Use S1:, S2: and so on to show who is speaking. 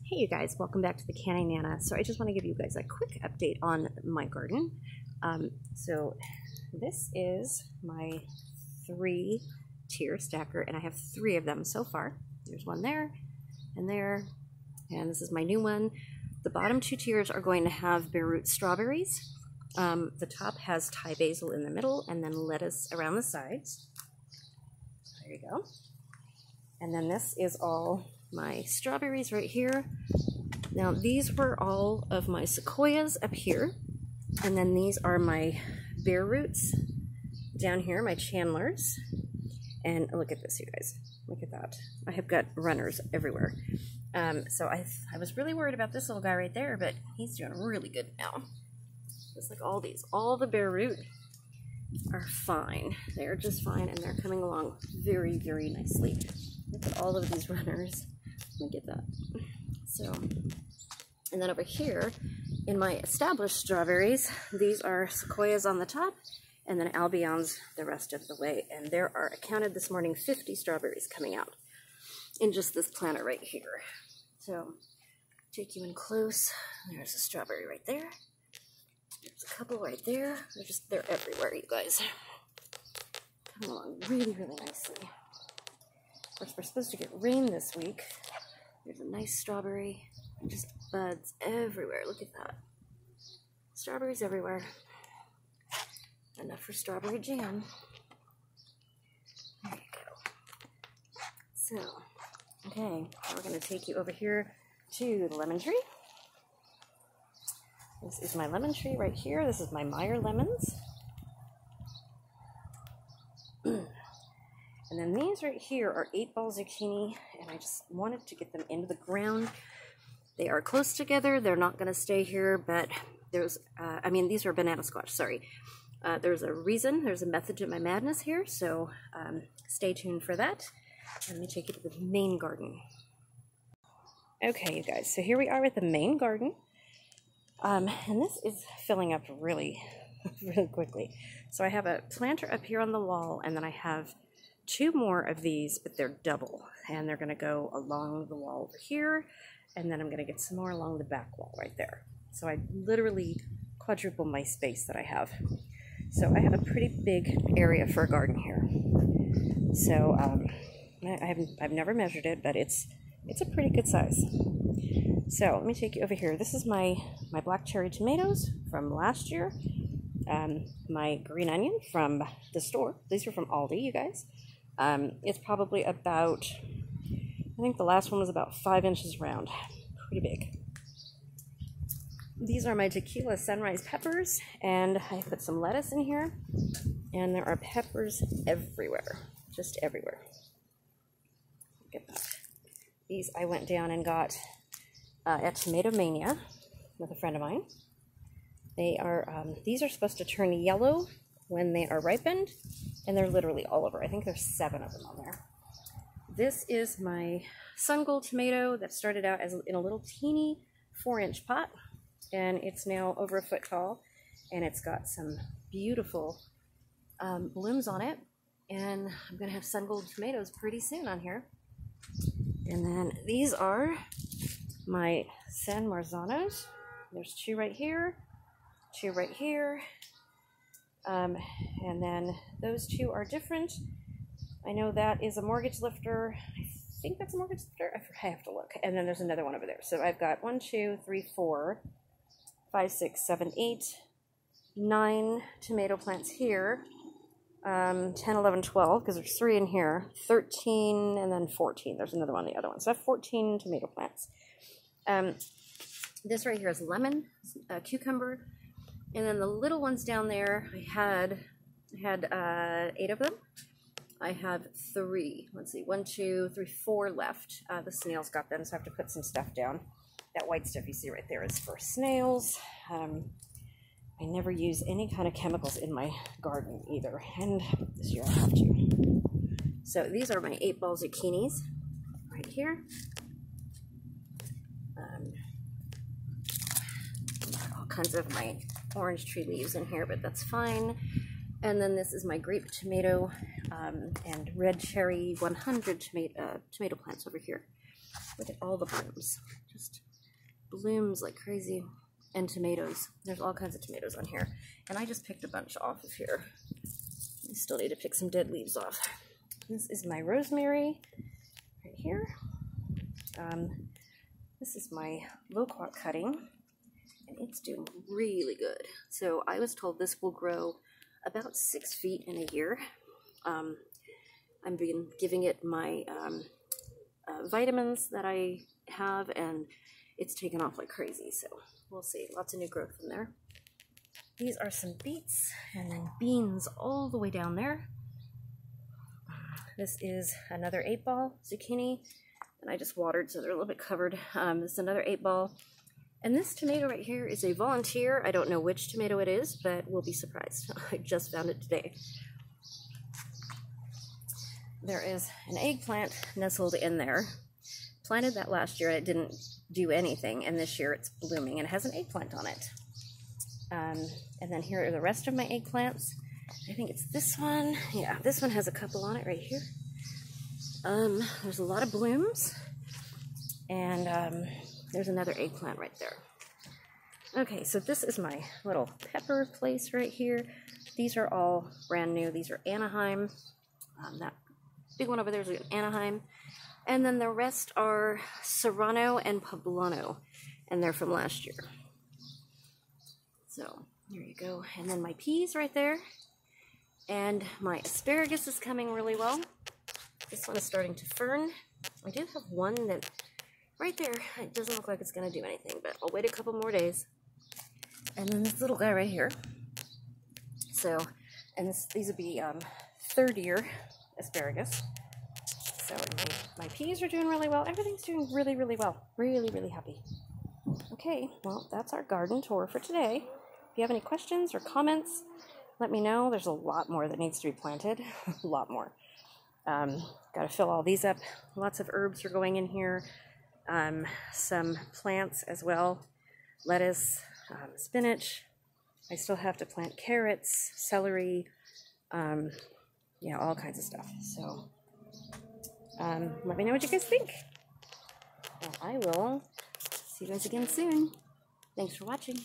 S1: Hey you guys, welcome back to the Canning Nana. So I just want to give you guys a quick update on my garden. So this is my 3-tier stacker, and I have 3 of them so far. There's one there, and this is my new one. The bottom 2 tiers are going to have bare root strawberries. The top has Thai basil in the middle, and then lettuce around the sides. There you go. And then this is all my strawberries right here. Now these were all of my sequoias up here, and then these are my bare roots down here, my chandlers. And look at this, you guys, look at that. I have got runners everywhere. So I was really worried about this little guy right there, but he's doing really good now. Just like all the bare root are fine. They're just fine, and they're coming along very, very nicely. Look at all of these runners. Look at that. So, and then over here in my established strawberries, these are sequoias on the top, and then Albions the rest of the way. And there are, I counted this morning, 50 strawberries coming out in just this planter right here. So, take you in close. There's a strawberry right there. There's a couple right there. They're everywhere, you guys. Come along really, really nicely. Of course, we're supposed to get rain this week. There's a nice strawberry and just buds everywhere. Look at that. Strawberries everywhere. Enough for strawberry jam. There you go. So, okay, now we're going to take you over here to the lemon tree. This is my lemon tree right here. This is my Meyer lemons. And then these right here are 8-ball zucchini, and I just wanted to get them into the ground. They are close together. They're not going to stay here, but there's, these are banana squash, sorry. There's a reason, there's a method to my madness here, so stay tuned for that. Let me take you to the main garden. Okay, you guys, so here we are with the main garden. And this is filling up really, really quickly. So I have a planter up here on the wall, and then I have 2 more of these, but they're double, and they're going to go along the wall over here, and then I'm going to get some more along the back wall right there. So I literally quadruple my space that I have. So I have a pretty big area for a garden here. So I've never measured it, but it's a pretty good size. So let me take you over here. This is my black cherry tomatoes from last year. My green onion from the store. These are from Aldi, you guys. It's probably about, I think the last one was about 5 inches round. Pretty big. These are my tequila sunrise peppers, and I put some lettuce in here, and there are peppers everywhere, just everywhere. Look at that. These I went down and got at Tomato Mania with a friend of mine. They are, these are supposed to turn yellow when they are ripened, and they're literally all over. I think there's 7 of them on there. This is my sun gold tomato that started out as in a little teeny 4-inch pot, and it's now over a foot tall, and it's got some beautiful blooms on it, and I'm gonna have sun gold tomatoes pretty soon on here. And then these are my San Marzanos. There's 2 right here, 2 right here. And then those 2 are different. I know that is a mortgage lifter. I think that's a mortgage lifter. I have to look. And then there's another one over there. So I've got 1, 2, 3, 4, 5, 6, 7, 8, 9 tomato plants here. 10, 11, 12, because there's 3 in here. 13, and then 14. There's another one on the other one. So I have 14 tomato plants. This right here is lemon, cucumber. And then the little ones down there, I had 8 of them. I have 3. Let's see, 1, 2, 3, 4 left. The snails got them, so I have to put some stuff down. That white stuff you see right there is for snails. I never use any kind of chemicals in my garden either, and this year I have to. So these are my 8-ball zucchinis right here. All kinds of my orange tree leaves in here, but that's fine. And then this is my grape tomato and red cherry 100 tomato plants over here. Look at all the blooms. just blooms like crazy. And tomatoes. There's all kinds of tomatoes on here. And I just picked a bunch off of here. I still need to pick some dead leaves off. This is my rosemary right here. This is my loquat cutting. And it's doing really good. So I was told this will grow about 6 feet in a year. I've been giving it my vitamins that I have, and it's taken off like crazy. So we'll see. Lots of new growth in there. These are some beets, and then beans all the way down there. This is another 8-ball zucchini, and I just watered, so they're a little bit covered. This is another 8-ball. And this tomato right here is a volunteer. I don't know which tomato it is, but we'll be surprised. I just found it today. There is an eggplant nestled in there. Planted that last year, and it didn't do anything, and this year it's blooming and it has an eggplant on it. And then here are the rest of my eggplants. I think it's this one. Yeah, this one has a couple on it right here. There's a lot of blooms, and there's another eggplant right there. Okay, so this is my little pepper place right here. These are all brand new. These are Anaheim. That big one over there is an Anaheim. And then the rest are Serrano and Poblano, and they're from last year. So, there you go. And then my peas right there. And my asparagus is coming really well. This one is starting to fern. I do have one that, right there, it doesn't look like it's going to do anything, but I'll wait a couple more days. And then this little guy right here. So, and these would be third year asparagus. So my peas are doing really well. Everything's doing really, really well. Really, really happy. Okay, well, that's our garden tour for today. If you have any questions or comments, let me know. There's a lot more that needs to be planted. A lot more. Got to fill all these up. Lots of herbs are going in here. Some plants as well. Lettuce, spinach. I still have to plant carrots, celery, yeah, all kinds of stuff. So let me know what you guys think. Well, I will see you guys again soon. Thanks for watching.